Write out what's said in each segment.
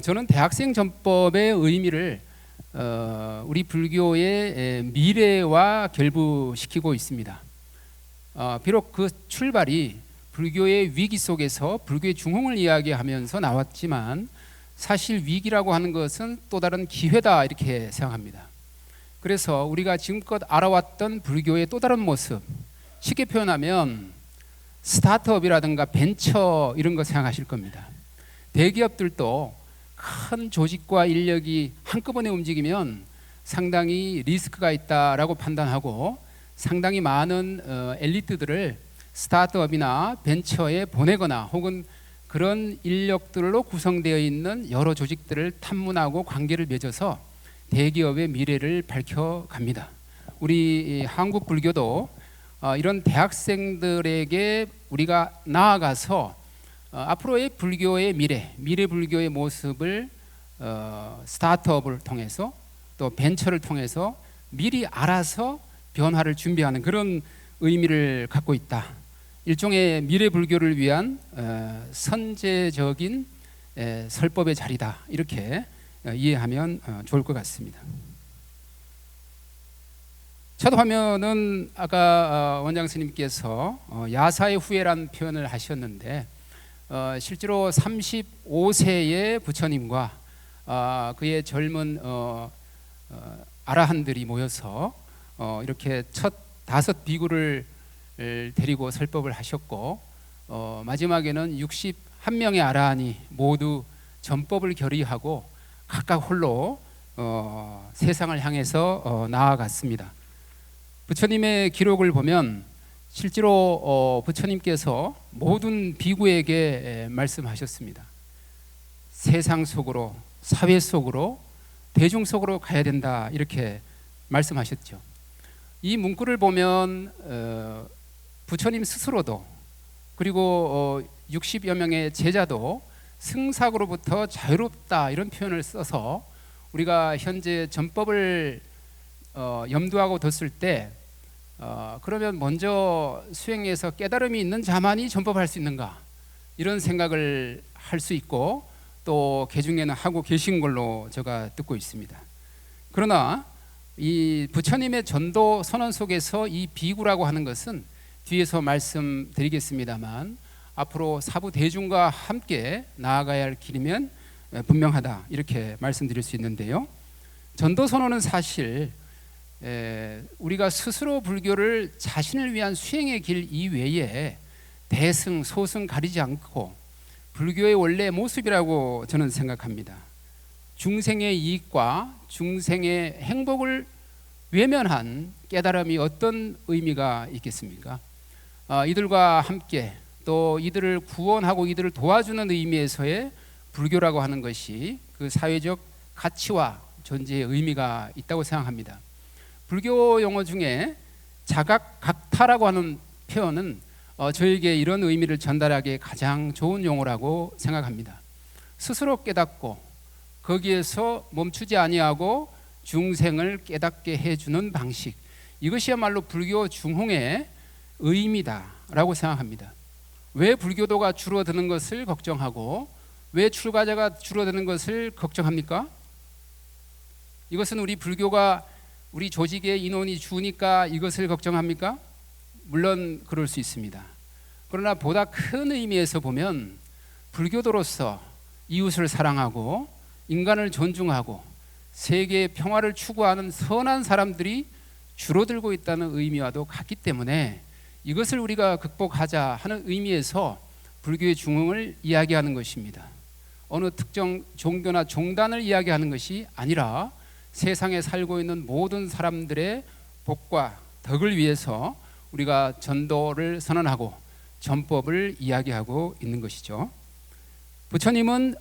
저는 대학생 전법의 의미를 우리 불교의 미래와 결부시키고 있습니다. 비록 그 출발이 불교의 위기 속에서 불교의 중흥을 이야기하면서 나왔지만 사실 위기라고 하는 것은 또 다른 기회다 이렇게 생각합니다. 그래서 우리가 지금껏 알아왔던 불교의 또 다른 모습, 쉽게 표현하면 스타트업이라든가 벤처 이런 거 생각하실 겁니다. 대기업들도 큰 조직과 인력이 한꺼번에 움직이면 상당히 리스크가 있다라고 판단하고 상당히 많은 엘리트들을 스타트업이나 벤처에 보내거나 혹은 그런 인력들로 구성되어 있는 여러 조직들을 탐문하고 관계를 맺어서 대기업의 미래를 밝혀갑니다. 우리 한국 불교도 이런 대학생들에게 우리가 나아가서 앞으로의 불교의 미래 불교의 모습을 스타트업을 통해서 또 벤처를 통해서 미리 알아서 변화를 준비하는 그런 의미를 갖고 있다. 일종의 미래 불교를 위한 선제적인 설법의 자리다. 이렇게 이해하면 좋을 것 같습니다. 첫 화면은 아까 원장 스님께서 야사의 후예라는 표현을 하셨는데 실제로 35세의 부처님과 그의 젊은 아라한들이 모여서 이렇게 첫 5 비구를 데리고 설법을 하셨고 마지막에는 61명의 아라한이 모두 전법을 결의하고 각각 홀로 세상을 향해서 나아갔습니다. 부처님의 기록을 보면 실제로 부처님께서 모든 비구에게 말씀하셨습니다. 세상 속으로, 사회 속으로, 대중 속으로 가야 된다 이렇게 말씀하셨죠. 이 문구를 보면 부처님 스스로도 그리고 60여 명의 제자도 승삭으로부터 자유롭다 이런 표현을 써서 우리가 현재 전법을 염두하고 뒀을 때 그러면 먼저 수행에서 깨달음이 있는 자만이 전법할 수 있는가 이런 생각을 할 수 있고 또 개중에는 하고 계신 걸로 제가 듣고 있습니다. 그러나 이 부처님의 전도 선언 속에서 이 비구라고 하는 것은 뒤에서 말씀드리겠습니다만 앞으로 사부 대중과 함께 나아가야 할 길이면 분명하다 이렇게 말씀드릴 수 있는데요. 전도 선언은 사실 우리가 스스로 불교를 자신을 위한 수행의 길 이외에 대승, 소승 가리지 않고 불교의 원래 모습이라고 저는 생각합니다. 중생의 이익과 중생의 행복을 외면한 깨달음이 어떤 의미가 있겠습니까? 이들과 함께 또 이들을 구원하고 이들을 도와주는 의미에서의 불교라고 하는 것이 그 사회적 가치와 존재의 의미가 있다고 생각합니다. 불교 용어 중에 자각각타라고 하는 표현은 저에게 이런 의미를 전달하기에 가장 좋은 용어라고 생각합니다. 스스로 깨닫고 거기에서 멈추지 아니하고 중생을 깨닫게 해주는 방식, 이것이야말로 불교 중흥의 의미다라고 생각합니다. 왜 불교도가 줄어드는 것을 걱정하고 왜 출가자가 줄어드는 것을 걱정합니까? 이것은 우리 불교가 우리 조직의 인원이 주니까 이것을 걱정합니까? 물론 그럴 수 있습니다. 그러나 보다 큰 의미에서 보면 불교도로서 이웃을 사랑하고 인간을 존중하고 세계의 평화를 추구하는 선한 사람들이 줄어들고 있다는 의미와도 같기 때문에 이것을 우리가 극복하자 하는 의미에서 불교의 중흥을 이야기하는 것입니다. 어느 특정 종교나 종단을 이야기하는 것이 아니라 세상에 살고 있는 모든 사람들의 복과 덕을 위해서 우리가 전도를 선언하고 전법을 이야기하고 있는 것이죠. 부처님은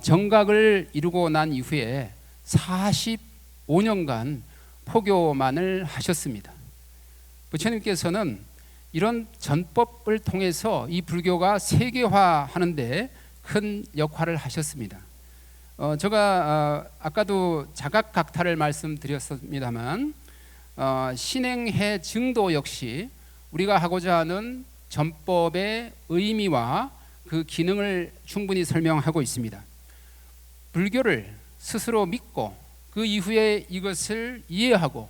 정각을 이루고 난 이후에 45년간 포교만을 하셨습니다. 부처님께서는 이런 전법을 통해서 이 불교가 세계화하는 데 큰 역할을 하셨습니다. 제가 아까도 자각각타를 말씀드렸습니다만 신행해 증도 역시 우리가 하고자 하는 전법의 의미와 그 기능을 충분히 설명하고 있습니다. 불교를 스스로 믿고 그 이후에 이것을 이해하고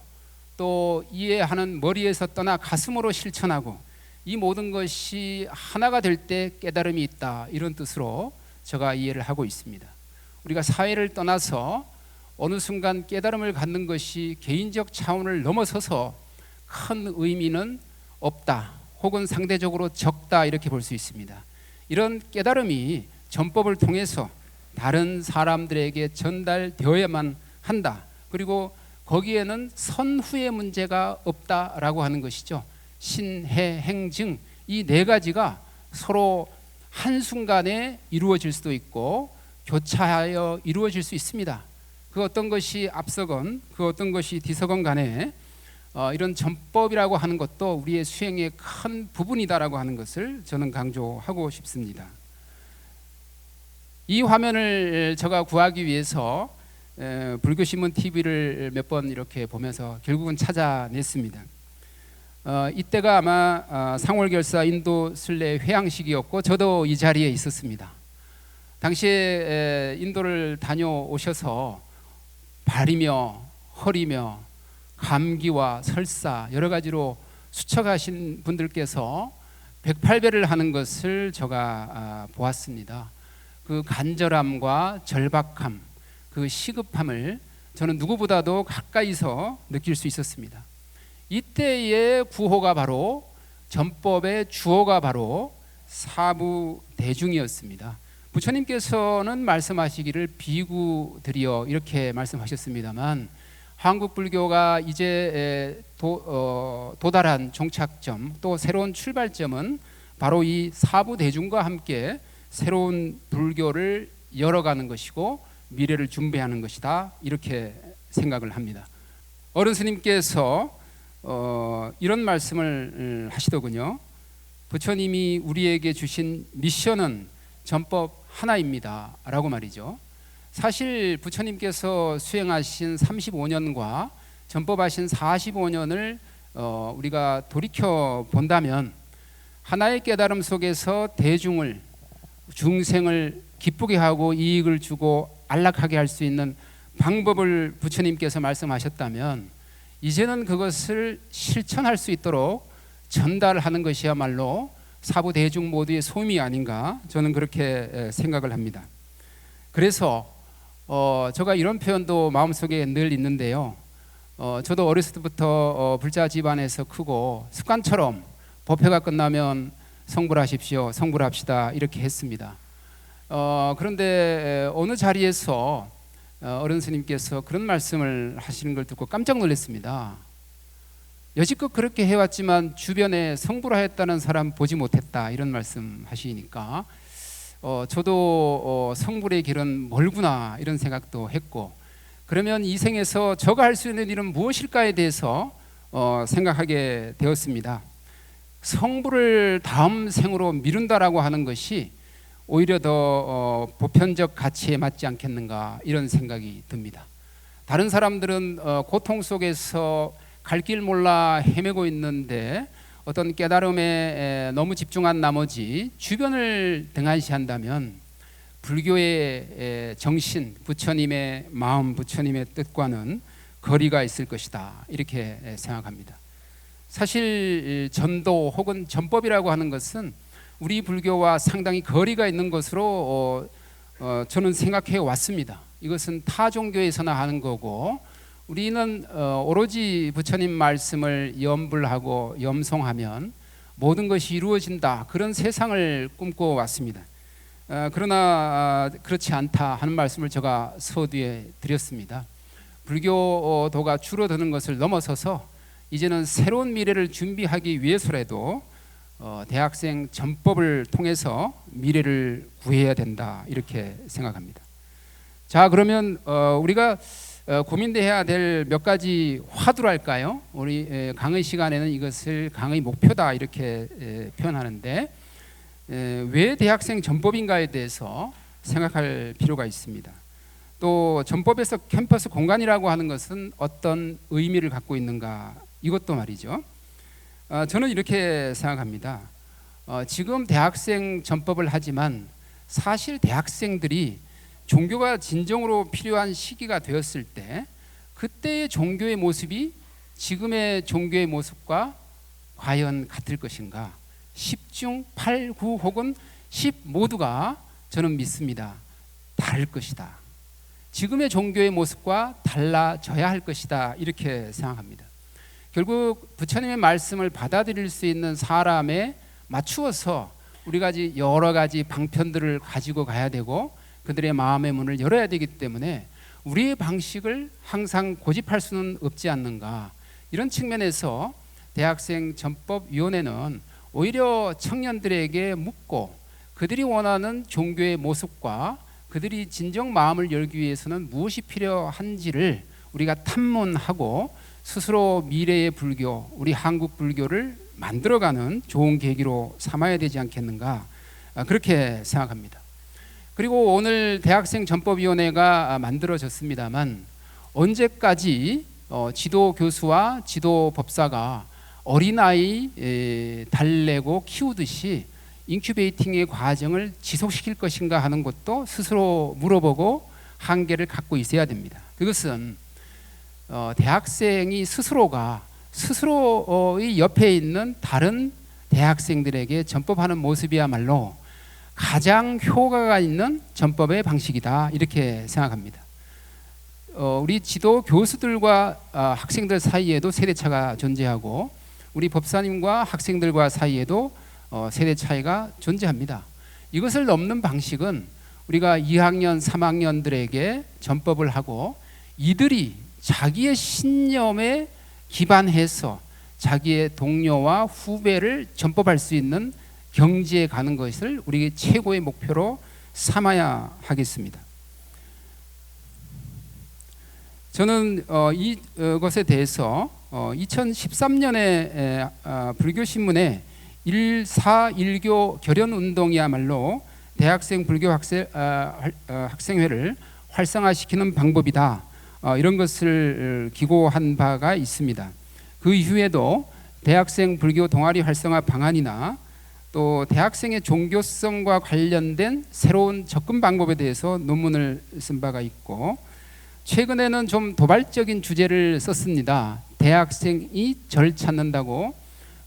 또 이해하는 머리에서 떠나 가슴으로 실천하고 이 모든 것이 하나가 될 때 깨달음이 있다, 이런 뜻으로 제가 이해를 하고 있습니다. 우리가 사회를 떠나서 어느 순간 깨달음을 갖는 것이 개인적 차원을 넘어서서 큰 의미는 없다, 혹은 상대적으로 적다, 이렇게 볼 수 있습니다. 이런 깨달음이 전법을 통해서 다른 사람들에게 전달되어야만 한다. 그리고 거기에는 선후의 문제가 없다라고 하는 것이죠. 신해 행증, 이 네 가지가 서로 한순간에 이루어질 수도 있고 교차하여 이루어질 수 있습니다. 그 어떤 것이 앞서건 그 어떤 것이 뒤서건 간에 이런 전법이라고 하는 것도 우리의 수행의 큰 부분이다라고 하는 것을 저는 강조하고 싶습니다. 이 화면을 제가 구하기 위해서 불교신문 TV를 몇 번 이렇게 보면서 결국은 찾아냈습니다. 이때가 아마 상월결사 인도 순례 회양식이었고 저도 이 자리에 있었습니다. 당시에 인도를 다녀오셔서 발이며 허리며 감기와 설사 여러 가지로 수척하신 분들께서 108배를 하는 것을 제가 보았습니다. 그 간절함과 절박함, 그 시급함을 저는 누구보다도 가까이서 느낄 수 있었습니다. 이때의 구호가 바로 전법의 주어가 바로 사부대중이었습니다. 부처님께서는 말씀하시기를 비구들이여 이렇게 말씀하셨습니다만 한국 불교가 이제 도달한 종착점, 또 새로운 출발점은 바로 이 사부대중과 함께 새로운 불교를 열어가는 것이고 미래를 준비하는 것이다, 이렇게 생각을 합니다. 어른 스님께서 이런 말씀을 하시더군요. 부처님이 우리에게 주신 미션은 전법 하나입니다 라고 말이죠. 사실 부처님께서 수행하신 35년과 전법하신 45년을 우리가 돌이켜 본다면 하나의 깨달음 속에서 대중을, 중생을 기쁘게 하고 이익을 주고 안락하게 할 수 있는 방법을 부처님께서 말씀하셨다면 이제는 그것을 실천할 수 있도록 전달하는 것이야말로 사부 대중 모두의 소임이 아닌가, 저는 그렇게 생각을 합니다. 그래서 제가 이런 표현도 마음속에 늘 있는데요. 저도 어렸을 때부터 불자 집안에서 크고 습관처럼 법회가 끝나면 성불하십시오, 성불합시다 이렇게 했습니다. 그런데 어느 자리에서 어른 스님께서 그런 말씀을 하시는 걸 듣고 깜짝 놀랐습니다. 여지껏 그렇게 해왔지만 주변에 성불하였다는 사람 보지 못했다, 이런 말씀 하시니까 저도 성불의 길은 멀구나 이런 생각도 했고, 그러면 이 생에서 저가 할 수 있는 일은 무엇일까에 대해서 생각하게 되었습니다. 성불을 다음 생으로 미룬다라고 하는 것이 오히려 더 보편적 가치에 맞지 않겠는가, 이런 생각이 듭니다. 다른 사람들은 고통 속에서 갈 길 몰라 헤매고 있는데 어떤 깨달음에 너무 집중한 나머지 주변을 등한시한다면 불교의 정신, 부처님의 마음, 부처님의 뜻과는 거리가 있을 것이다, 이렇게 생각합니다. 사실 전도 혹은 전법이라고 하는 것은 우리 불교와 상당히 거리가 있는 것으로 저는 생각해 왔습니다. 이것은 타 종교에서나 하는 거고 우리는 오로지 부처님 말씀을 염불하고 염송하면 모든 것이 이루어진다, 그런 세상을 꿈꿔왔습니다. 그러나 그렇지 않다 하는 말씀을 제가 서두에 드렸습니다. 불교도가 줄어드는 것을 넘어서서 이제는 새로운 미래를 준비하기 위해서라도 대학생 전법을 통해서 미래를 구해야 된다, 이렇게 생각합니다. 자, 그러면 우리가 고민해야 될 몇 가지 화두랄까요? 우리 강의 시간에는 이것을 강의 목표다 이렇게 표현하는데 왜 대학생 전법인가에 대해서 생각할 필요가 있습니다. 또 전법에서 캠퍼스 공간이라고 하는 것은 어떤 의미를 갖고 있는가, 이것도 말이죠. 저는 이렇게 생각합니다. 지금 대학생 전법을 하지만 사실 대학생들이 종교가 진정으로 필요한 시기가 되었을 때 그때의 종교의 모습이 지금의 종교의 모습과 과연 같을 것인가? 10중 8, 9 혹은 10 모두가 저는 믿습니다. 다를 것이다. 지금의 종교의 모습과 달라져야 할 것이다. 이렇게 생각합니다. 결국 부처님의 말씀을 받아들일 수 있는 사람에 맞추어서 우리가 여러 가지 방편들을 가지고 가야 되고 그들의 마음의 문을 열어야 되기 때문에 우리의 방식을 항상 고집할 수는 없지 않는가. 이런 측면에서 대학생 전법위원회는 오히려 청년들에게 묻고 그들이 원하는 종교의 모습과 그들이 진정 마음을 열기 위해서는 무엇이 필요한지를 우리가 탐문하고 스스로 미래의 불교, 우리 한국 불교를 만들어가는 좋은 계기로 삼아야 되지 않겠는가, 그렇게 생각합니다. 그리고 오늘 대학생 전법위원회가 만들어졌습니다만 언제까지 지도 교수와 지도 법사가 어린아이 달래고 키우듯이 인큐베이팅의 과정을 지속시킬 것인가 하는 것도 스스로 물어보고 한계를 갖고 있어야 됩니다. 그것은 대학생이 스스로의 옆에 있는 다른 대학생들에게 전법하는 모습이야말로 가장 효과가 있는 전법의 방식이다, 이렇게 생각합니다. 우리 지도 교수들과 학생들 사이에도 세대차가 존재하고 우리 법사님과 학생들과 사이에도 세대 차이가 존재합니다. 이것을 넘는 방식은 우리가 2학년, 3학년들에게 전법을 하고 이들이 자기의 신념에 기반해서 자기의 동료와 후배를 전법할 수 있는 경지에 가는 것을 우리 최고의 목표로 삼아야 하겠습니다. 저는 이것에 대해서 2013년에 불교신문에 1.4.1교 결연운동이야말로 대학생 불교 학생회를 활성화시키는 방법이다, 이런 것을 기고한 바가 있습니다. 그 이후에도 대학생 불교 동아리 활성화 방안이나 또 대학생의 종교성과 관련된 새로운 접근 방법에 대해서 논문을 쓴 바가 있고 최근에는 좀 도발적인 주제를 썼습니다. 대학생이 절 찾는다고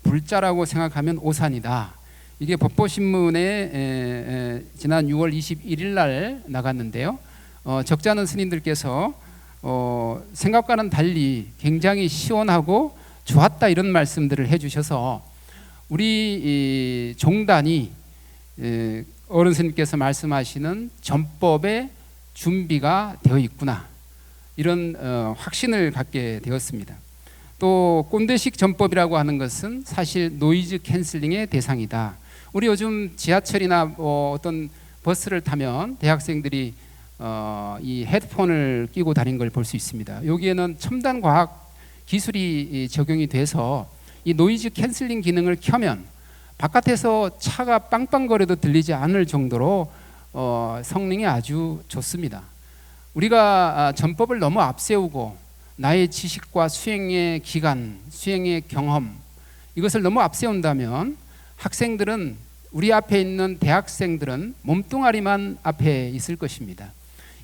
불자라고 생각하면 오산이다. 이게 법보신문에 지난 6월 21일 날 나갔는데요. 적잖은 스님들께서 생각과는 달리 굉장히 시원하고 좋았다, 이런 말씀들을 해주셔서 우리 종단이 어른 스님께서 말씀하시는 전법의 준비가 되어 있구나, 이런 확신을 갖게 되었습니다. 또 꼰대식 전법이라고 하는 것은 사실 노이즈 캔슬링의 대상이다. 우리 요즘 지하철이나 어떤 버스를 타면 대학생들이 이 헤드폰을 끼고 다니는 걸 볼 수 있습니다. 여기에는 첨단 과학 기술이 적용이 돼서 이 노이즈 캔슬링 기능을 켜면 바깥에서 차가 빵빵거려도 들리지 않을 정도로 성능이 아주 좋습니다. 우리가 전법을 너무 앞세우고 나의 지식과 수행의 기간, 수행의 경험, 이것을 너무 앞세운다면 학생들은, 우리 앞에 있는 대학생들은 몸뚱아리만 앞에 있을 것입니다.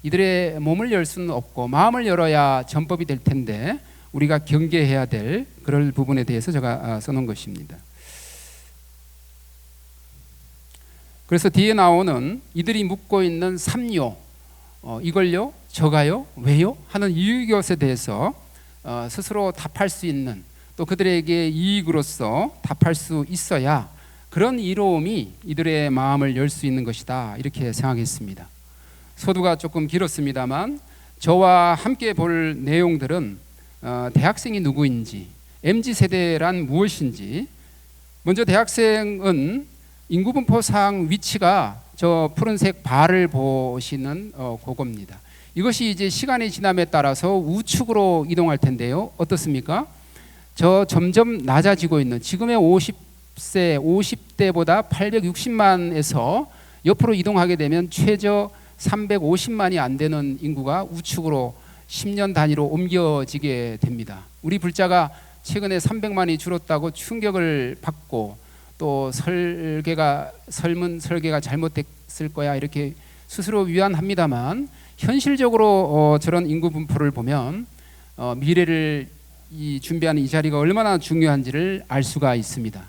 이들의 몸을 열 수는 없고 마음을 열어야 전법이 될 텐데 우리가 경계해야 될 그럴 부분에 대해서 제가 써놓은 것입니다. 그래서 뒤에 나오는 이들이 묻고 있는 삼요, 이걸요, 저가요, 왜요? 하는 이유것에 대해서 스스로 답할 수 있는, 또 그들에게 이익으로서 답할 수 있어야 그런 이로움이 이들의 마음을 열 수 있는 것이다, 이렇게 생각했습니다. 서두가 조금 길었습니다만 저와 함께 볼 내용들은 대학생이 누구인지, MZ세대란 무엇인지, 먼저 대학생은 인구분포상 위치가 저 푸른색 바를 보시는 그겁니다. 이것이 이제 시간이 지남에 따라서 우측으로 이동할 텐데요. 어떻습니까? 저 점점 낮아지고 있는 지금의 50대보다 860만에서 옆으로 이동하게 되면 최저 350만이 안 되는 인구가 우측으로 10년 단위로 옮겨지게 됩니다. 우리 불자가 최근에 300만이 줄었다고 충격을 받고 또 설문 설계가 잘못됐을 거야, 이렇게 스스로 위안합니다만 현실적으로 저런 인구 분포를 보면 미래를 준비하는 이 자리가 얼마나 중요한지를 알 수가 있습니다.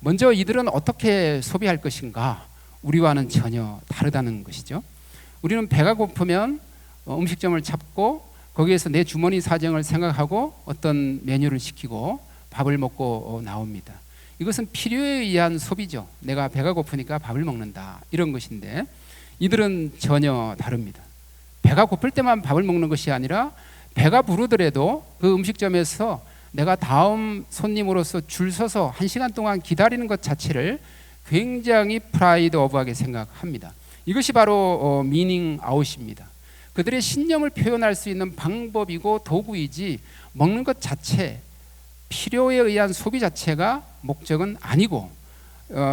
먼저 이들은 어떻게 소비할 것인가? 우리와는 전혀 다르다는 것이죠. 우리는 배가 고프면 음식점을 찾고 거기에서 내 주머니 사정을 생각하고 어떤 메뉴를 시키고 밥을 먹고 나옵니다. 이것은 필요에 의한 소비죠. 내가 배가 고프니까 밥을 먹는다, 이런 것인데 이들은 전혀 다릅니다. 배가 고플 때만 밥을 먹는 것이 아니라 배가 부르더라도 그 음식점에서 내가 다음 손님으로서 줄 서서 1시간 동안 기다리는 것 자체를 굉장히 프라이드 오브하게 생각합니다. 이것이 바로 미닝 아웃입니다. 그들의 신념을 표현할 수 있는 방법이고 도구이지 먹는 것 자체, 필요에 의한 소비 자체가 목적은 아니고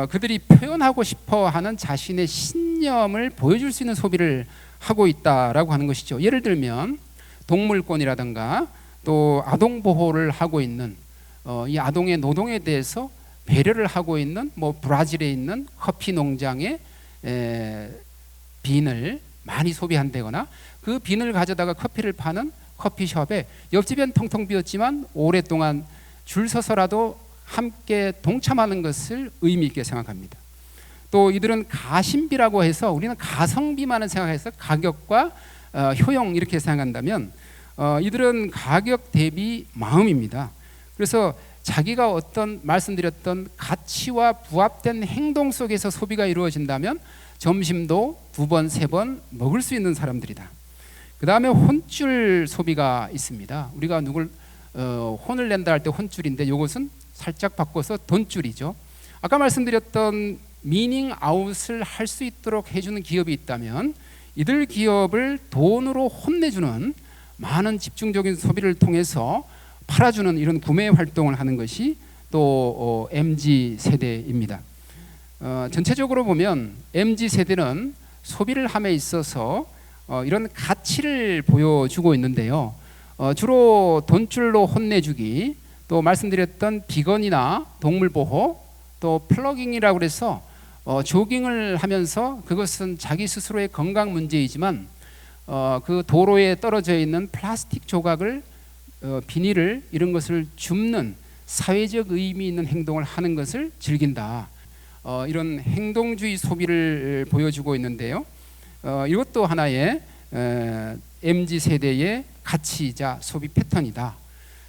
그들이 표현하고 싶어 하는 자신의 신념을 보여줄 수 있는 소비를 하고 있다라고 하는 것이죠. 예를 들면 동물권이라든가 또 아동 보호를 하고 있는 이 아동의 노동에 대해서 배려를 하고 있는 브라질에 있는 커피 농장의 빈을 많이 소비한다거나 그 빈을 가져다가 커피를 파는 커피숍에 옆집엔 텅텅 비었지만 오랫동안 줄 서서라도 함께 동참하는 것을 의미 있게 생각합니다. 또 이들은 가심비라고 해서 우리는 가성비만을 생각해서 가격과 효용 이렇게 생각한다면 이들은 가격 대비 마음입니다. 그래서 자기가 어떤 말씀드렸던 가치와 부합된 행동 속에서 소비가 이루어진다면 점심도 2번, 3번 먹을 수 있는 사람들이다. 그 다음에 혼줄 소비가 있습니다. 우리가 누굴 혼을 낸다 할 때 혼줄인데 이것은 살짝 바꿔서 돈줄이죠. 아까 말씀드렸던 미닝 아웃을 할 수 있도록 해주는 기업이 있다면 이들 기업을 돈으로 혼내주는 많은 집중적인 소비를 통해서 팔아주는 이런 구매 활동을 하는 것이 또 MZ 세대입니다. 전체적으로 보면 MZ 세대는 소비를 함에 있어서 이런 가치를 보여주고 있는데요. 주로 돈줄로 혼내주기, 또 말씀드렸던 비건이나 동물보호, 또 플러깅이라고 해서 조깅을 하면서 그것은 자기 스스로의 건강 문제이지만 그 도로에 떨어져 있는 플라스틱 조각을 비닐을 이런 것을 줍는 사회적 의미 있는 행동을 하는 것을 즐긴다. 이런 행동주의 소비를 보여주고 있는데요. 이것도 하나의 MZ 세대의 가치이자 소비 패턴이다.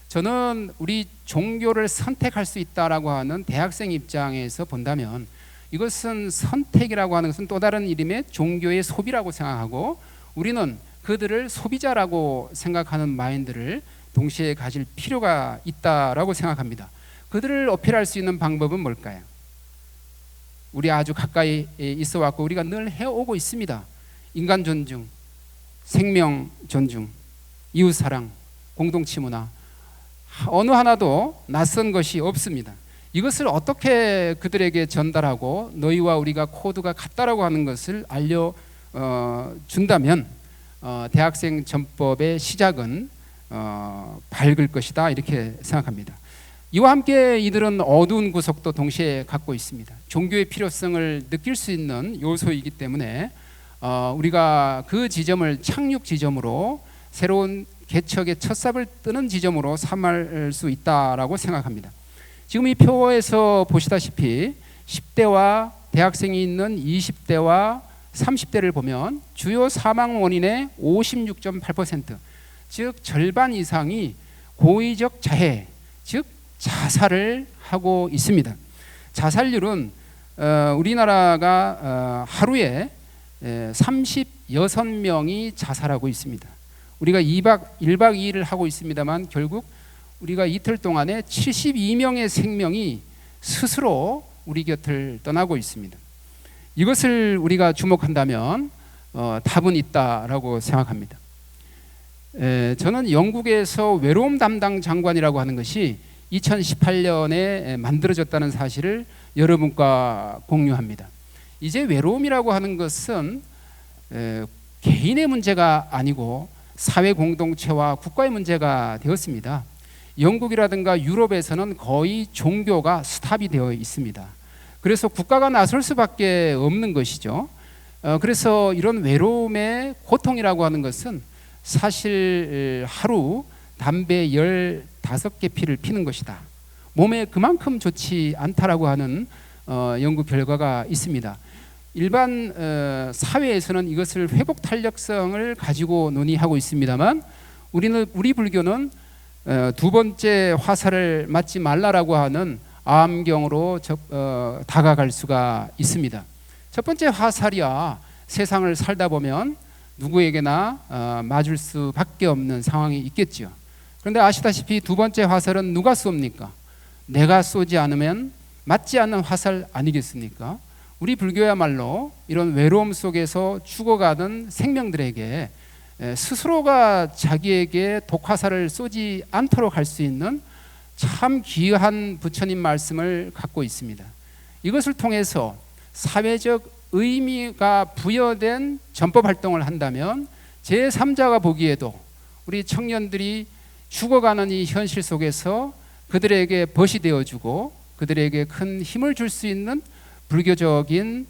저는 우리 종교를 선택할 수 있다라고 하는 대학생 입장에서 본다면 이것은 선택이라고 하는 것은 또 다른 이름의 종교의 소비라고 생각하고 우리는 그들을 소비자라고 생각하는 마인드를 동시에 가질 필요가 있다라고 생각합니다. 그들을 어필할 수 있는 방법은 뭘까요? 우리 아주 가까이 있어 왔고 우리가 늘 해오고 있습니다. 인간 존중, 생명 존중, 이웃 사랑, 공동체 문화, 어느 하나도 낯선 것이 없습니다. 이것을 어떻게 그들에게 전달하고 너희와 우리가 코드가 같다라고 하는 것을 알려준다면 대학생 전법의 시작은 밝을 것이다, 이렇게 생각합니다. 이와 함께 이들은 어두운 구석도 동시에 갖고 있습니다. 종교의 필요성을 느낄 수 있는 요소이기 때문에 우리가 그 지점을 착륙 지점으로 새로운 개척의 첫삽을 뜨는 지점으로 삼을 수 있다라고 생각합니다. 지금 이 표에서 보시다시피 10대와 대학생이 있는 20대와 30대를 보면 주요 사망 원인의 56.8%, 즉 절반 이상이 고의적 자해, 즉 자살을 하고 있습니다. 자살률은 우리나라가 하루에 36명이 자살하고 있습니다. 우리가 1박 2일을 하고 있습니다만 결국 우리가 이틀 동안에 72명의 생명이 스스로 우리 곁을 떠나고 있습니다. 이것을 우리가 주목한다면 답은 있다라고 생각합니다. 저는 영국에서 외로움 담당 장관이라고 하는 것이 2018년에 만들어졌다는 사실을 여러분과 공유합니다. 이제 외로움이라고 하는 것은 개인의 문제가 아니고 사회 공동체와 국가의 문제가 되었습니다. 영국이라든가 유럽에서는 거의 종교가 스탑이 되어 있습니다. 그래서 국가가 나설 수밖에 없는 것이죠. 그래서 이런 외로움의 고통이라고 하는 것은 사실 하루 담배 15개 피를 피는 것이다. 몸에 그만큼 좋지 않다라고 하는 연구 결과가 있습니다. 일반 사회에서는 이것을 회복 탄력성을 가지고 논의하고 있습니다만 우리 불교는 두 번째 화살을 맞지 말라라고 하는 암경으로 다가갈 수가 있습니다. 첫 번째 화살이야 세상을 살다 보면 누구에게나 맞을 수밖에 없는 상황이 있겠죠. 그런데 아시다시피 두 번째 화살은 누가 쏩니까? 내가 쏘지 않으면 맞지 않는 화살 아니겠습니까? 우리 불교야말로 이런 외로움 속에서 죽어가는 생명들에게 스스로가 자기에게 독화살을 쏘지 않도록 할 수 있는 참 귀한 부처님 말씀을 갖고 있습니다. 이것을 통해서 사회적 의미가 부여된 전법 활동을 한다면 제3자가 보기에도 우리 청년들이 죽어가는 이 현실 속에서 그들에게 벗이 되어주고 그들에게 큰 힘을 줄 수 있는 불교적인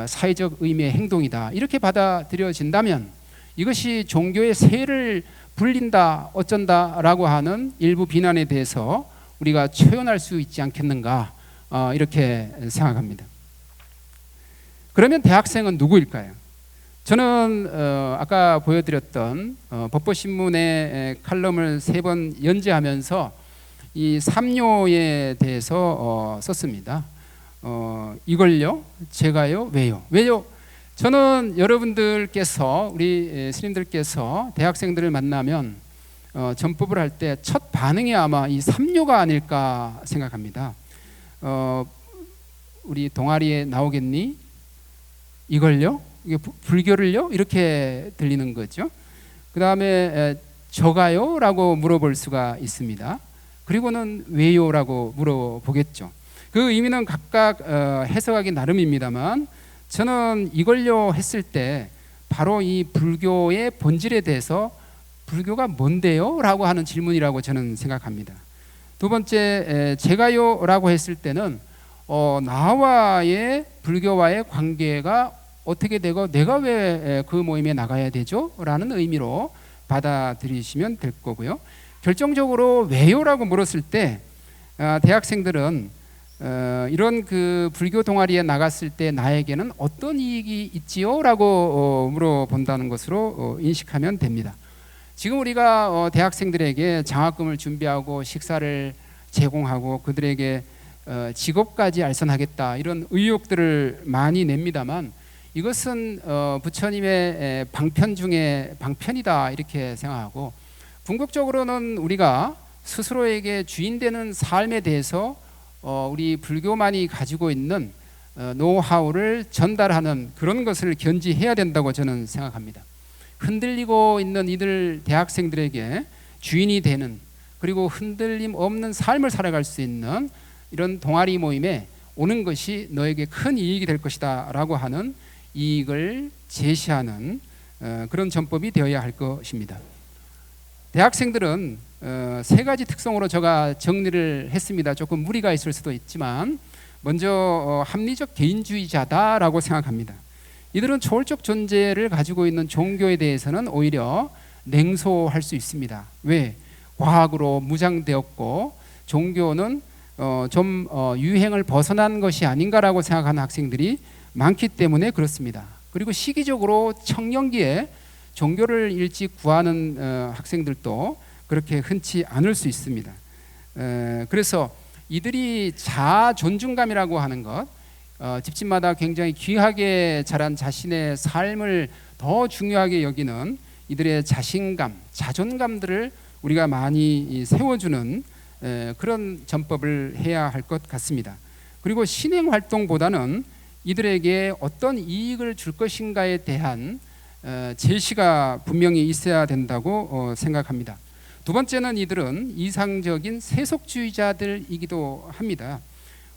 사회적 의미의 행동이다, 이렇게 받아들여진다면 이것이 종교의 세를 불린다 어쩐다라고 하는 일부 비난에 대해서 우리가 초연할 수 있지 않겠는가, 이렇게 생각합니다. 그러면 대학생은 누구일까요? 저는 아까 보여드렸던 법보신문의 칼럼을 3번 연재하면서 이 삼요에 대해서 썼습니다. 이걸요? 제가요? 왜요? 저는 여러분들께서 우리 스님들께서 대학생들을 만나면 전법을 할 때 첫 반응이 아마 이 삼요가 아닐까 생각합니다. 우리 동아리에 나오겠니? 이걸요? 이게 불교를요? 이렇게 들리는 거죠. 그 다음에 저가요? 라고 물어볼 수가 있습니다. 그리고는 왜요? 라고 물어보겠죠. 그 의미는 각각 해석하기 나름입니다만 저는 이걸요 했을 때 바로 이 불교의 본질에 대해서 불교가 뭔데요? 라고 하는 질문이라고 저는 생각합니다. 두 번째, 제가요 라고 했을 때는 나와의 불교와의 관계가 어떻게 되고 내가 왜 그 모임에 나가야 되죠? 라는 의미로 받아들이시면 될 거고요. 결정적으로 왜요? 라고 물었을 때 대학생들은 이런 그 불교 동아리에 나갔을 때 나에게는 어떤 이익이 있지요? 라고 물어본다는 것으로 인식하면 됩니다. 지금 우리가 대학생들에게 장학금을 준비하고 식사를 제공하고 그들에게 직업까지 알선하겠다, 이런 의욕들을 많이 냅니다만 이것은 부처님의 방편 중에 방편이다, 이렇게 생각하고 궁극적으로는 우리가 스스로에게 주인 되는 삶에 대해서 우리 불교만이 가지고 있는 노하우를 전달하는 그런 것을 견지해야 된다고 저는 생각합니다. 흔들리고 있는 이들 대학생들에게 주인이 되는, 그리고 흔들림 없는 삶을 살아갈 수 있는 이런 동아리 모임에 오는 것이 너에게 큰 이익이 될 것이다 라고 하는 이익을 제시하는 그런 전법이 되어야 할 것입니다. 대학생들은 3가지 특성으로 제가 정리를 했습니다. 조금 무리가 있을 수도 있지만 먼저 합리적 개인주의자다라고 생각합니다. 이들은 초월적 존재를 가지고 있는 종교에 대해서는 오히려 냉소할 수 있습니다. 왜? 과학으로 무장되었고 종교는 좀 유행을 벗어난 것이 아닌가라고 생각하는 학생들이 많기 때문에 그렇습니다. 그리고 시기적으로 청년기에 종교를 일찍 구하는 학생들도 그렇게 흔치 않을 수 있습니다. 그래서 이들이 자아 존중감이라고 하는 것, 집집마다 굉장히 귀하게 자란 자신의 삶을 더 중요하게 여기는 이들의 자신감, 자존감들을 우리가 많이 세워주는 그런 전법을 해야 할 것 같습니다. 그리고 신행 활동보다는 이들에게 어떤 이익을 줄 것인가에 대한 제시가 분명히 있어야 된다고 생각합니다. 두 번째는 이들은 이상적인 세속주의자들이기도 합니다.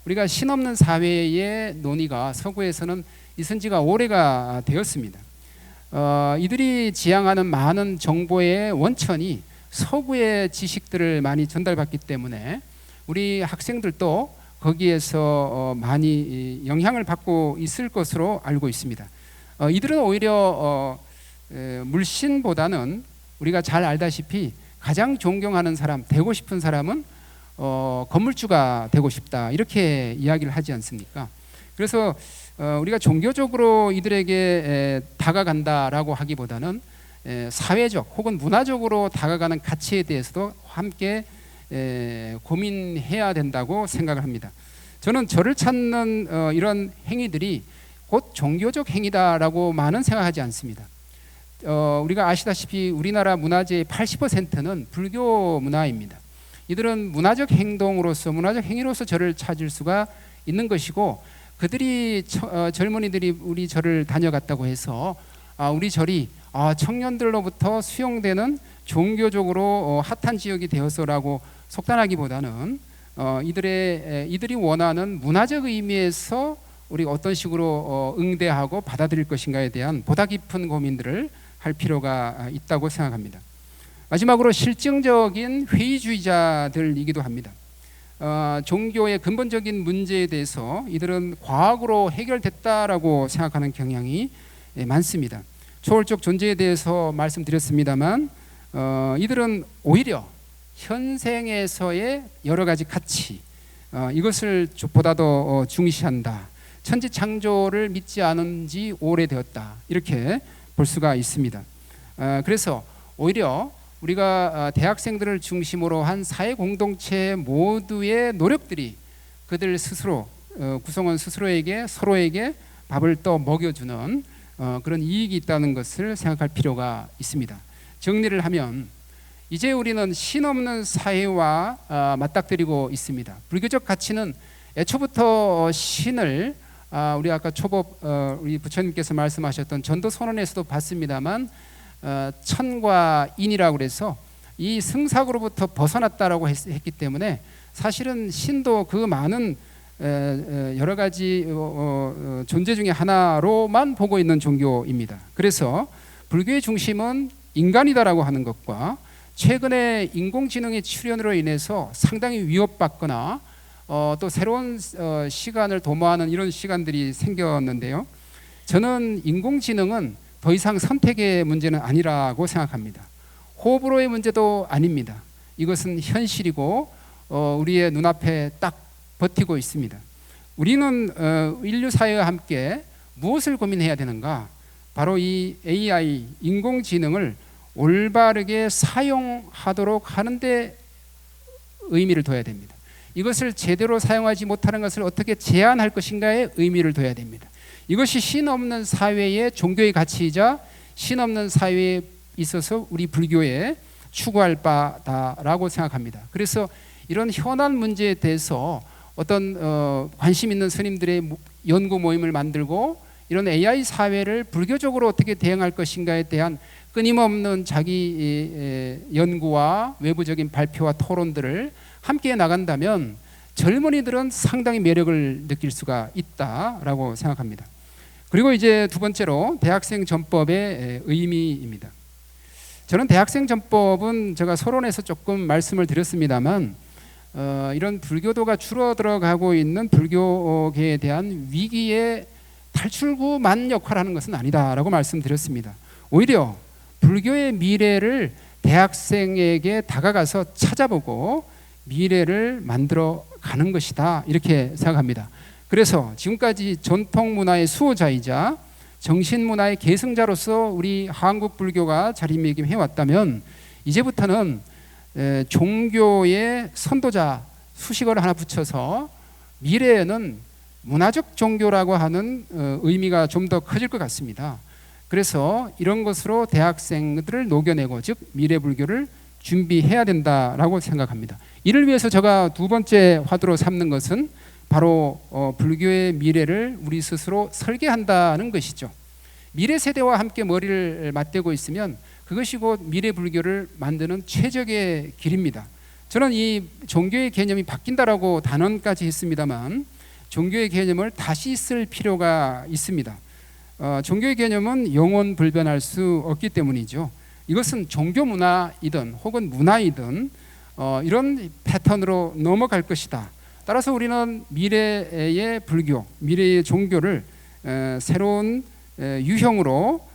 우리가 신없는 사회의 논의가 서구에서는 있은 지가 오래가 되었습니다. 이들이 지향하는 많은 정보의 원천이 서구의 지식들을 많이 전달받기 때문에 우리 학생들도 거기에서 많이 영향을 받고 있을 것으로 알고 있습니다. 이들은 오히려 물신보다는 우리가 잘 알다시피 가장 존경하는 사람, 되고 싶은 사람은 건물주가 되고 싶다, 이렇게 이야기를 하지 않습니까? 그래서 우리가 종교적으로 이들에게 다가간다라고 하기보다는 사회적 혹은 문화적으로 다가가는 가치에 대해서도 함께 고민해야 된다고 생각을 합니다. 저는 저를 찾는 이런 행위들이 곧 종교적 행위다라고 많은 생각하지 않습니다. 우리가 아시다시피 우리나라 문화재의 80%는 불교 문화입니다. 이들은 문화적 행동으로서, 문화적 행위로서 저를 찾을 수가 있는 것이고, 그들이 젊은이들이 우리 절을 다녀갔다고 해서 우리 절이 청년들로부터 수용되는 종교적으로 핫한 지역이 되어서라고 속단하기보다는 이들이 원하는 문화적 의미에서 우리가 어떤 식으로 응대하고 받아들일 것인가에 대한 보다 깊은 고민들을 할 필요가 있다고 생각합니다. 마지막으로 실증적인 회의주의자들이기도 합니다. 종교의 근본적인 문제에 대해서 이들은 과학으로 해결됐다라고 생각하는 경향이 많습니다. 초월적 존재에 대해서 말씀드렸습니다만 이들은 오히려 현생에서의 여러 가지 가치, 이것을 보다 더 중시한다. 천지창조를 믿지 않은 지 오래되었다, 이렇게 볼 수가 있습니다. 그래서 오히려 우리가 대학생들을 중심으로 한 사회 공동체 모두의 노력들이 그들 스스로, 구성원 스스로에게, 서로에게 밥을 또 먹여주는 그런 이익이 있다는 것을 생각할 필요가 있습니다. 정리를 하면 이제 우리는 신 없는 사회와 맞닥뜨리고 있습니다. 불교적 가치는 애초부터 신을, 우리 아까 초법 우리 부처님께서 말씀하셨던 전도 선언에서도 봤습니다만 천과 인이라고 그래서 이 승삭으로부터 벗어났다라고 했기 때문에 사실은 신도 그 많은 여러 가지 존재 중에 하나로만 보고 있는 종교입니다. 그래서 불교의 중심은 인간이다라고 하는 것과 최근에 인공지능의 출현으로 인해서 상당히 위협받거나 또 새로운 시간을 도모하는 이런 시간들이 생겼는데요. 저는 인공지능은 더 이상 선택의 문제는 아니라고 생각합니다. 호불호의 문제도 아닙니다. 이것은 현실이고 우리의 눈앞에 딱 버티고 있습니다. 우리는 인류 사회와 함께 무엇을 고민해야 되는가? 바로 이 AI, 인공지능을 올바르게 사용하도록 하는데 의미를 둬야 됩니다. 이것을 제대로 사용하지 못하는 것을 어떻게 제한할 것인가에 의미를 둬야 됩니다. 이것이 신 없는 사회의 종교의 가치이자 신 없는 사회에 있어서 우리 불교에 추구할 바다라고 생각합니다. 그래서 이런 현안 문제에 대해서 어떤 관심 있는 스님들의 연구 모임을 만들고 이런 AI 사회를 불교적으로 어떻게 대응할 것인가에 대한 끊임없는 자기 연구와 외부적인 발표와 토론들을 함께 나간다면 젊은이들은 상당히 매력을 느낄 수가 있다라고 생각합니다. 그리고 이제 두 번째로 대학생 전법의 의미입니다. 저는 대학생 전법은 제가 서론에서 조금 말씀을 드렸습니다만 이런 불교도가 줄어들어가고 있는 불교계에 대한 위기의 탈출구만 역할하는 것은 아니다라고 말씀드렸습니다. 오히려 불교의 미래를 대학생에게 다가가서 찾아보고 미래를 만들어 가는 것이다, 이렇게 생각합니다. 그래서 지금까지 전통 문화의 수호자이자 정신 문화의 계승자로서 우리 한국 불교가 자리매김해 왔다면 이제부터는 종교의 선도자 수식어를 하나 붙여서 미래에는 문화적 종교라고 하는 의미가 좀 더 커질 것 같습니다. 그래서 이런 것으로 대학생들을 녹여내고, 즉 미래 불교를 준비해야 된다라고 생각합니다. 이를 위해서 제가 두 번째 화두로 삼는 것은 바로 불교의 미래를 우리 스스로 설계한다는 것이죠. 미래 세대와 함께 머리를 맞대고 있으면 그것이 곧 미래 불교를 만드는 최적의 길입니다. 저는 이 종교의 개념이 바뀐다라고 단언까지 했습니다만 종교의 개념을 다시 쓸 필요가 있습니다. 종교의 개념은 영원 불변할 수 없기 때문이죠. 이것은 종교 문화이든 혹은 문화이든 이런 패턴으로 넘어갈 것이다. 따라서 우리는 미래의 불교, 미래의 종교를 새로운 유형으로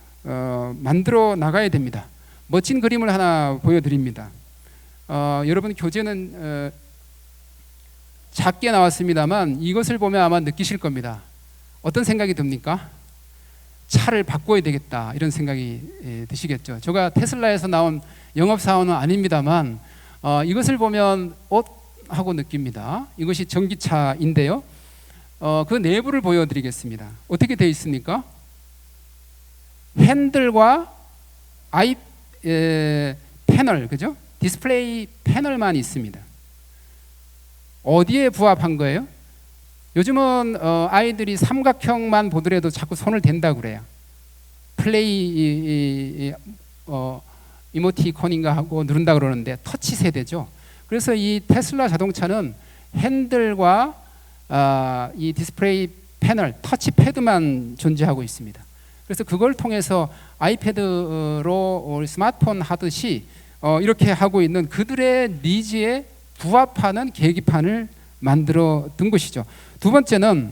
만들어 나가야 됩니다. 멋진 그림을 하나 보여드립니다. 여러분 교재는 작게 나왔습니다만 이것을 보면 아마 느끼실 겁니다. 어떤 생각이 듭니까? 차를 바꿔야 되겠다 이런 생각이 드시겠죠. 제가 테슬라에서 나온 영업사원은 아닙니다만 이것을 보면 하고 느낍니다. 이것이 전기차인데요. 그 내부를 보여드리겠습니다. 어떻게 되어 있습니까? 핸들과 패널, 그죠? 디스플레이 패널만 있습니다. 어디에 부합한 거예요? 요즘은 아이들이 삼각형만 보더라도 자꾸 손을 댄다고 그래요. 플레이 이모티콘인가 하고 누른다 그러는데 터치 세대죠. 그래서 이 테슬라 자동차는 핸들과 이 디스플레이 패널, 터치패드만 존재하고 있습니다. 그래서 그걸 통해서 아이패드로 스마트폰 하듯이 이렇게 하고 있는 그들의 니즈에 부합하는 계기판을 만들어 둔 것이죠. 두 번째는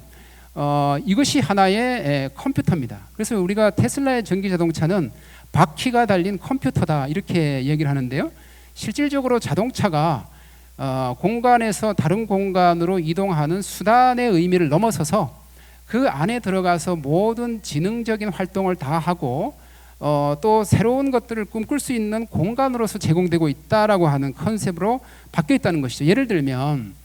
이것이 하나의 컴퓨터입니다. 그래서 우리가 테슬라의 전기 자동차는 바퀴가 달린 컴퓨터다 이렇게 얘기를 하는데요. 실질적으로 자동차가 공간에서 다른 공간으로 이동하는 수단의 의미를 넘어서서 그 안에 들어가서 모든 지능적인 활동을 다 하고 또 새로운 것들을 꿈꿀 수 있는 공간으로서 제공되고 있다라고 하는 컨셉으로 바뀌어 있다는 것이죠. 예를 들면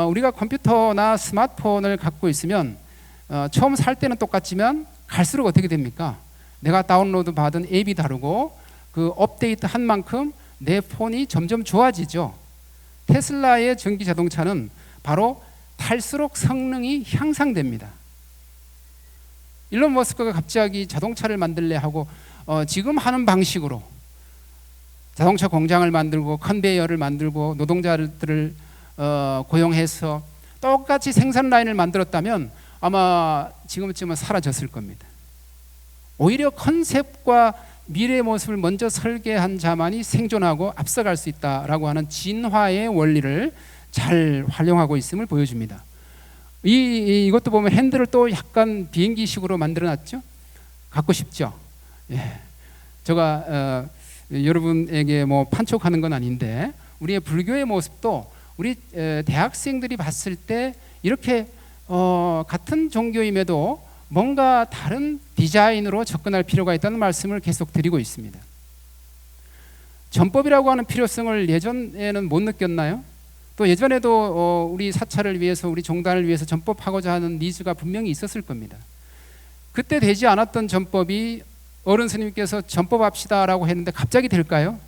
우리가 컴퓨터나 스마트폰을 갖고 있으면 처음 살 때는 똑같지만 갈수록 어떻게 됩니까? 내가 다운로드 받은 앱이 다르고 그 업데이트 한 만큼 내 폰이 점점 좋아지죠. 테슬라의 전기 자동차는 바로 탈수록 성능이 향상됩니다. 일론 머스크가 갑자기 자동차를 만들래 하고 지금 하는 방식으로 자동차 공장을 만들고 컨베이어를 만들고 노동자들을 고용해서 똑같이 생산 라인을 만들었다면 아마 지금쯤은 사라졌을 겁니다. 오히려 컨셉과 미래의 모습을 먼저 설계한 자만이 생존하고 앞서갈 수 있다라고 하는 진화의 원리를 잘 활용하고 있음을 보여줍니다. 이것도 보면 핸들을 또 약간 비행기식으로 만들어놨죠. 갖고 싶죠. 예. 제가 여러분에게 뭐 판촉하는 건 아닌데 우리의 불교의 모습도 우리 대학생들이 봤을 때 이렇게 같은 종교임에도 뭔가 다른 디자인으로 접근할 필요가 있다는 말씀을 계속 드리고 있습니다. 전법이라고 하는 필요성을 예전에는 못 느꼈나요? 또 예전에도 우리 사찰을 위해서 우리 종단을 위해서 전법하고자 하는 니즈가 분명히 있었을 겁니다. 그때 되지 않았던 전법이 어른 스님께서 전법합시다라고 했는데 갑자기 될까요?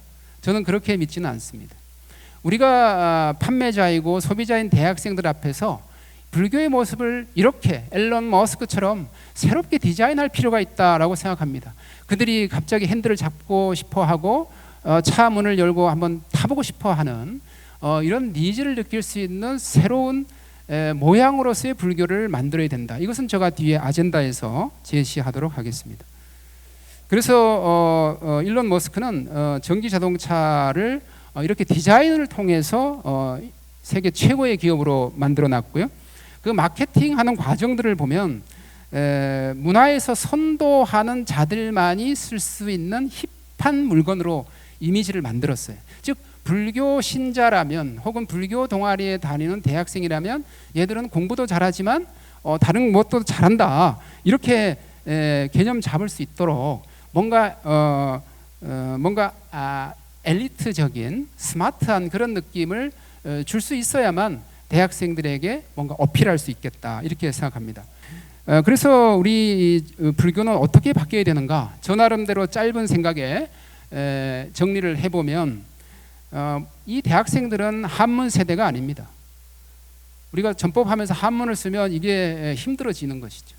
저는 그렇게 믿지는 않습니다. 우리가 판매자이고 소비자인 대학생들 앞에서 불교의 모습을 이렇게 앨런 머스크처럼 새롭게 디자인할 필요가 있다라고 생각합니다. 그들이 갑자기 핸들을 잡고 싶어하고 차 문을 열고 한번 타보고 싶어하는 이런 니즈를 느낄 수 있는 새로운 모양으로서의 불교를 만들어야 된다. 이것은 제가 뒤에 아젠다에서 제시하도록 하겠습니다. 그래서 일론 머스크는 전기 자동차를 이렇게 디자인을 통해서 세계 최고의 기업으로 만들어놨고요. 그 마케팅하는 과정들을 보면 문화에서 선도하는 자들만이 쓸 수 있는 힙한 물건으로 이미지를 만들었어요. 즉 불교 신자라면 혹은 불교 동아리에 다니는 대학생이라면 얘들은 공부도 잘하지만 다른 것도 잘한다 이렇게 개념 잡을 수 있도록 뭔가 엘리트적인 스마트한 그런 느낌을 줄 수 있어야만 대학생들에게 뭔가 어필할 수 있겠다 이렇게 생각합니다. 그래서 우리 불교는 어떻게 바뀌어야 되는가? 저 나름대로 짧은 생각에 정리를 해보면 이 대학생들은 한문 세대가 아닙니다. 우리가 전법하면서 한문을 쓰면 이게 힘들어지는 것이죠.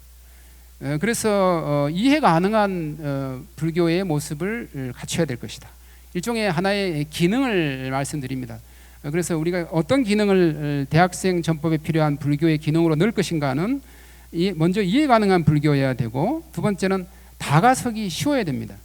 그래서 이해 가능한 불교의 모습을 갖춰야 될 것이다. 일종의 하나의 기능을 말씀드립니다. 그래서 우리가 어떤 기능을 대학생 전법에 필요한 불교의 기능으로 넣을 것인가는 먼저 이해 가능한 불교여야 되고 두 번째는 다가서기 쉬워야 됩니다.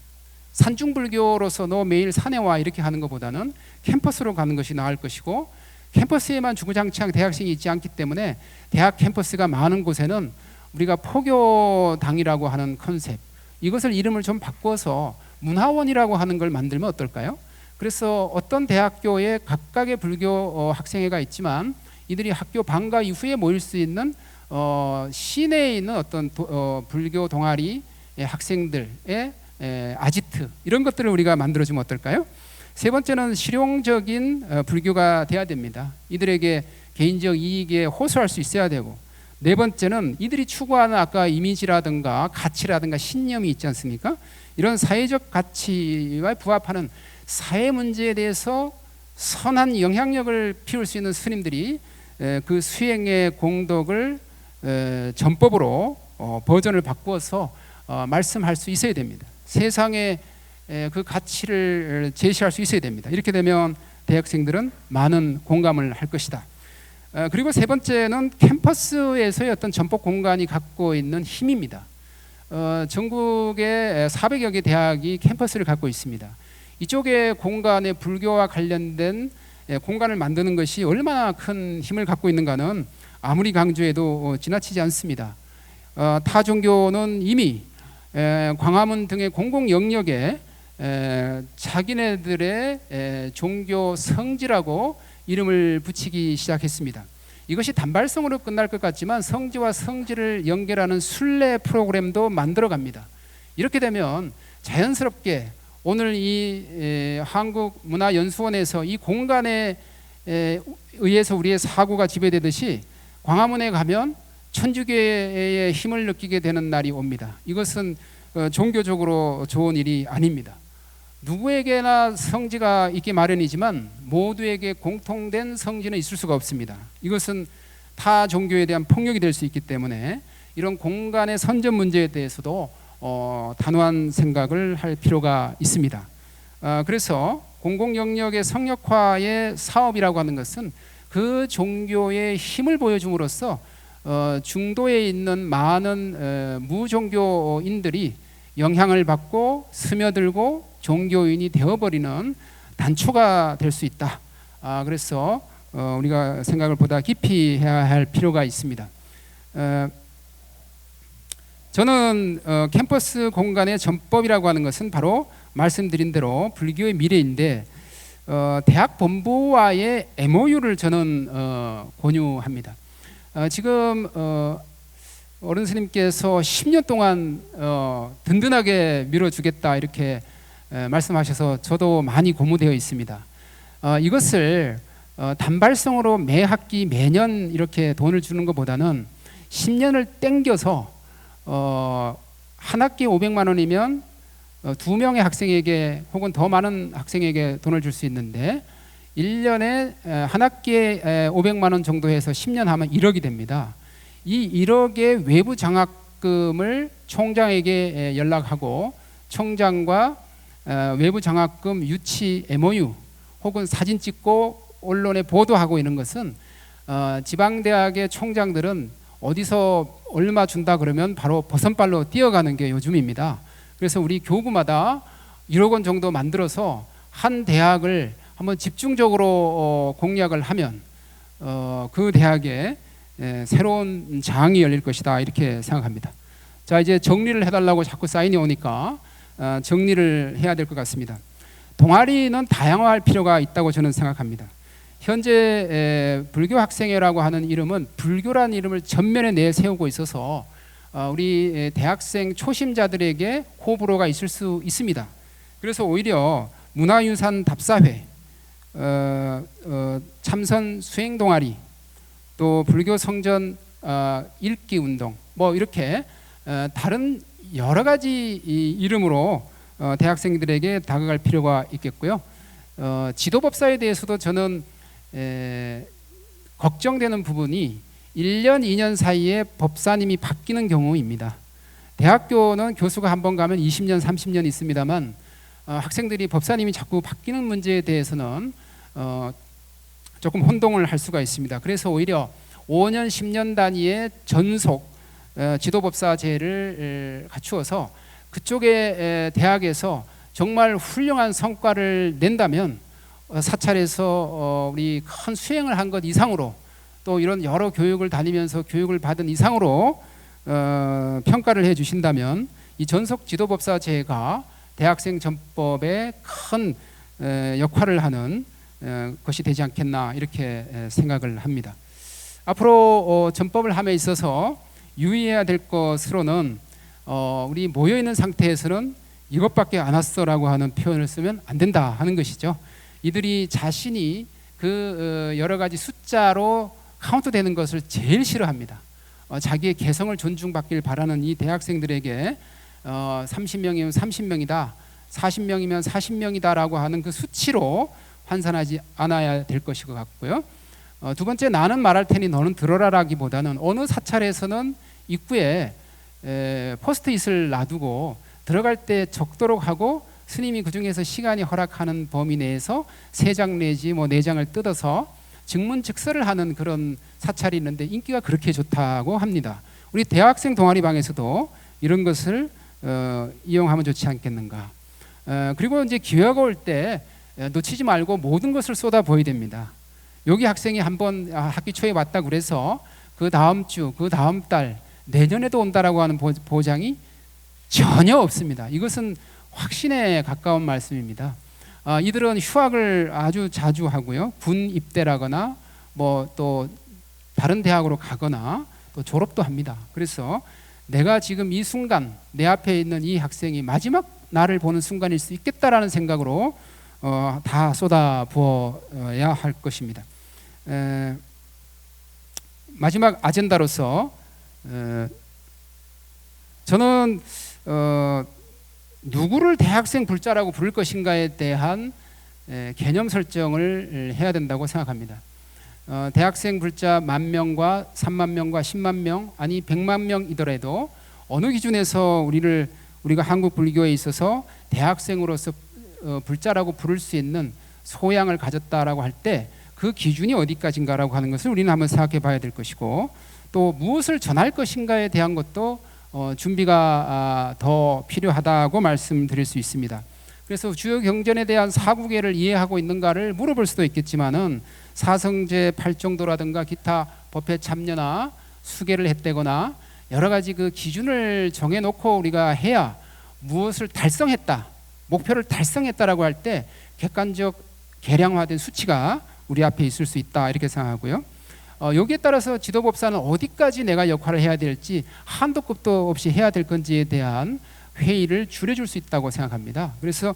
산중불교로서 너 매일 산에 와 이렇게 하는 것보다는 캠퍼스로 가는 것이 나을 것이고 캠퍼스에만 주구장창 대학생이 있지 않기 때문에 대학 캠퍼스가 많은 곳에는 우리가 포교당이라고 하는 컨셉, 이것을 이름을 좀 바꿔서 문화원이라고 하는 걸 만들면 어떨까요? 그래서 어떤 대학교에 각각의 불교 학생회가 있지만 이들이 학교 방과 이후에 모일 수 있는 시내에 있는 어떤 불교 동아리 학생들의 아지트, 이런 것들을 우리가 만들어주면 어떨까요? 세 번째는 실용적인 불교가 돼야 됩니다. 이들에게 개인적 이익에 호소할 수 있어야 되고, 네 번째는 이들이 추구하는 아까 이미지라든가 가치라든가 신념이 있지 않습니까? 이런 사회적 가치와 부합하는 사회 문제에 대해서 선한 영향력을 피울 수 있는 스님들이 그 수행의 공덕을 전법으로 버전을 바꾸어서 말씀할 수 있어야 됩니다. 세상에 그 가치를 제시할 수 있어야 됩니다. 이렇게 되면 대학생들은 많은 공감을 할 것이다. 그리고 세 번째는 캠퍼스에서의 어떤 전법 공간이 갖고 있는 힘입니다. 전국에 400여 개 대학이 캠퍼스를 갖고 있습니다. 이쪽의 공간에 불교와 관련된 공간을 만드는 것이 얼마나 큰 힘을 갖고 있는가는 아무리 강조해도 지나치지 않습니다. 타 종교는 이미 광화문 등의 공공 영역에 자기네들의 종교 성지라고 이름을 붙이기 시작했습니다. 이것이 단발성으로 끝날 것 같지만 성지와 성지를 연결하는 순례 프로그램도 만들어갑니다. 이렇게 되면 자연스럽게 오늘 이 한국문화연수원에서 이 공간에 의해서 우리의 사고가 지배되듯이 광화문에 가면 천주교의 힘을 느끼게 되는 날이 옵니다. 이것은 종교적으로 좋은 일이 아닙니다. 누구에게나 성지가 있기 마련이지만 모두에게 공통된 성지는 있을 수가 없습니다. 이것은 타 종교에 대한 폭력이 될 수 있기 때문에 이런 공간의 선전 문제에 대해서도 단호한 생각을 할 필요가 있습니다. 그래서 공공 영역의 성역화의 사업이라고 하는 것은 그 종교의 힘을 보여줌으로써 중도에 있는 많은 무종교인들이 영향을 받고 스며들고 종교인이 되어버리는 단초가 될 수 있다. 그래서 우리가 생각을 보다 깊이 해야 할 필요가 있습니다. 저는 캠퍼스 공간의 전법이라고 하는 것은 바로 말씀드린 대로 불교의 미래인데 대학 본부와의 MOU를 저는 권유합니다. 지금 어른 스님께서 10년 동안 든든하게 밀어주겠다 이렇게 말씀하셔서 저도 많이 고무되어 있습니다. 이것을 단발성으로 매 학기 매년 이렇게 돈을 주는 것보다는 10년을 땡겨서 한 학기 500만 원이면 2명의 학생에게 혹은 더 많은 학생에게 돈을 줄 수 있는데 1년에 한 학기에 500만 원 정도 해서 10년 하면 1억이 됩니다. 이 1억의 외부 장학금을 총장에게 연락하고 총장과 외부 장학금 유치 MOU 혹은 사진 찍고 언론에 보도하고 있는 것은 지방대학의 총장들은 어디서 얼마 준다 그러면 바로 버선발로 뛰어가는 게 요즘입니다. 그래서 우리 교구마다 1억 원 정도 만들어서 한 대학을 한번 집중적으로 공략을 하면 그 대학에 새로운 장이 열릴 것이다 이렇게 생각합니다. 자, 이제 정리를 해달라고 자꾸 사인이 오니까 정리를 해야 될 것 같습니다. 동아리는 다양화할 필요가 있다고 저는 생각합니다. 현재 불교 학생회라고 하는 이름은 불교라는 이름을 전면에 내세우고 있어서 우리 대학생 초심자들에게 호불호가 있을 수 있습니다. 그래서 오히려 문화유산 답사회, 참선 수행 동아리, 또 불교 성전 읽기 운동, 뭐 이렇게 다른 여러 가지 이름으로 대학생들에게 다가갈 필요가 있겠고요. 지도법사에 대해서도 저는 걱정되는 부분이 1년, 2년 사이에 법사님이 바뀌는 경우입니다. 대학교는 교수가 한 번 가면 20년, 30년 있습니다만 학생들이 법사님이 자꾸 바뀌는 문제에 대해서는 조금 혼동을 할 수가 있습니다. 그래서 오히려 5년, 10년 단위의 전속 지도법사제를 갖추어서 그쪽의 대학에서 정말 훌륭한 성과를 낸다면 사찰에서 우리 큰 수행을 한 것 이상으로 또 이런 여러 교육을 다니면서 교육을 받은 이상으로 평가를 해주신다면 이 전속 지도법사제가 대학생 전법에 큰 역할을 하는 것이 되지 않겠나 이렇게 생각을 합니다. 앞으로 전법을 함에 있어서 유의해야 될 것으로는 우리 모여 있는 상태에서는 이것밖에 안 왔어라고 하는 표현을 쓰면 안 된다 하는 것이죠. 이들이 자신이 그 여러 가지 숫자로 카운트되는 것을 제일 싫어합니다. 자기의 개성을 존중받길 바라는 이 대학생들에게 30명이면 30명이다, 40명이면 40명이다라고 하는 그 수치로 환산하지 않아야 될 것인 것 같고요. 두 번째, 나는 말할 테니 너는 들어라라기보다는 어느 사찰에서는 입구에 포스트잇을 놔두고 들어갈 때 적도록 하고 스님이 그 중에서 시간이 허락하는 범위 내에서 3장 내지 뭐 4장을 뜯어서 증문즉서를 하는 그런 사찰이 있는데 인기가 그렇게 좋다고 합니다. 우리 대학생 동아리방에서도 이런 것을 이용하면 좋지 않겠는가. 그리고 이제 기회가 올 때 놓치지 말고 모든 것을 쏟아부어야 됩니다. 여기 학생이 한번 학기 초에 왔다 그래서 그 다음 주, 그 다음 달, 내년에도 온다라고 하는 보장이 전혀 없습니다. 이것은 확신에 가까운 말씀입니다. 이들은 휴학을 아주 자주 하고요. 군 입대라거나 뭐 또 다른 대학으로 가거나 또 졸업도 합니다. 그래서 내가 지금 이 순간 내 앞에 있는 이 학생이 마지막 나를 보는 순간일 수 있겠다라는 생각으로 다 쏟아부어야 할 것입니다. 마지막 아젠다로서 저는 누구를 대학생 불자라고 부를 것인가에 대한 개념 설정을 해야 된다고 생각합니다. 대학생 불자 10,000명과 30,000명과 100,000명 아니 100만 명이더라도 어느 기준에서 우리가 한국 불교에 있어서 대학생으로서 불자라고 부를 수 있는 소양을 가졌다라고 할 때 그 기준이 어디까지인가라고 하는 것을 우리는 한번 생각해 봐야 될 것이고, 또 무엇을 전할 것인가에 대한 것도 준비가 더 필요하다고 말씀드릴 수 있습니다. 그래서 주요 경전에 대한 사구계를 이해하고 있는가를 물어볼 수도 있겠지만은 사성제 8정도라든가 기타 법회 참여나 수계를 했다거나 여러 가지 그 기준을 정해놓고 우리가 해야 무엇을 달성했다, 목표를 달성했다라고 할 때 객관적 계량화된 수치가 우리 앞에 있을 수 있다 이렇게 생각하고요. 여기에 따라서 지도법사는 어디까지 내가 역할을 해야 될지, 한도 끝도 없이 해야 될 건지에 대한 회의를 줄여줄 수 있다고 생각합니다. 그래서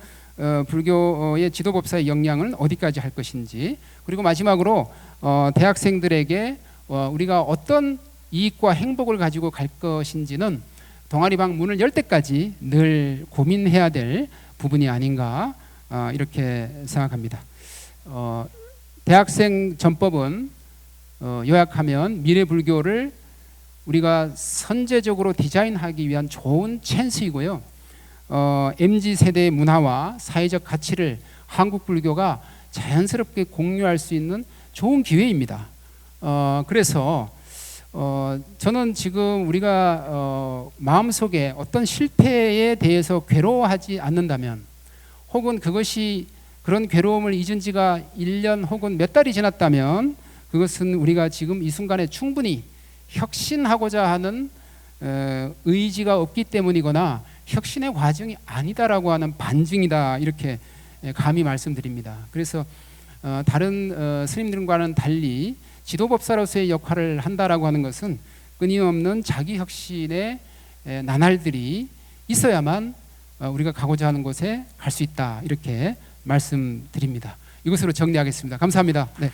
불교의 지도법사의 역량은 어디까지 할 것인지, 그리고 마지막으로 대학생들에게 우리가 어떤 이익과 행복을 가지고 갈 것인지는 동아리방 문을 열 때까지 늘 고민해야 될 부분이 아닌가 이렇게 생각합니다. 대학생 전법은 요약하면 미래 불교를 우리가 선제적으로 디자인하기 위한 좋은 찬스이고요. MZ 세대의 문화와 사회적 가치를 한국 불교가 자연스럽게 공유할 수 있는 좋은 기회입니다. 그래서 저는 지금 우리가 마음속에 어떤 실패에 대해서 괴로워하지 않는다면, 혹은 그것이 그런 괴로움을 잊은 지가 1년 혹은 몇 달이 지났다면 그것은 우리가 지금 이 순간에 충분히 혁신하고자 하는 의지가 없기 때문이거나 혁신의 과정이 아니다라고 하는 반증이다 이렇게 감히 말씀드립니다. 그래서 다른 스님들과는 달리 지도법사로서의 역할을 한다라고 하는 것은 끊임없는 자기 혁신의 나날들이 있어야만 우리가 가고자 하는 곳에 갈 수 있다 이렇게 말씀드립니다. 이것으로 정리하겠습니다. 감사합니다. 네.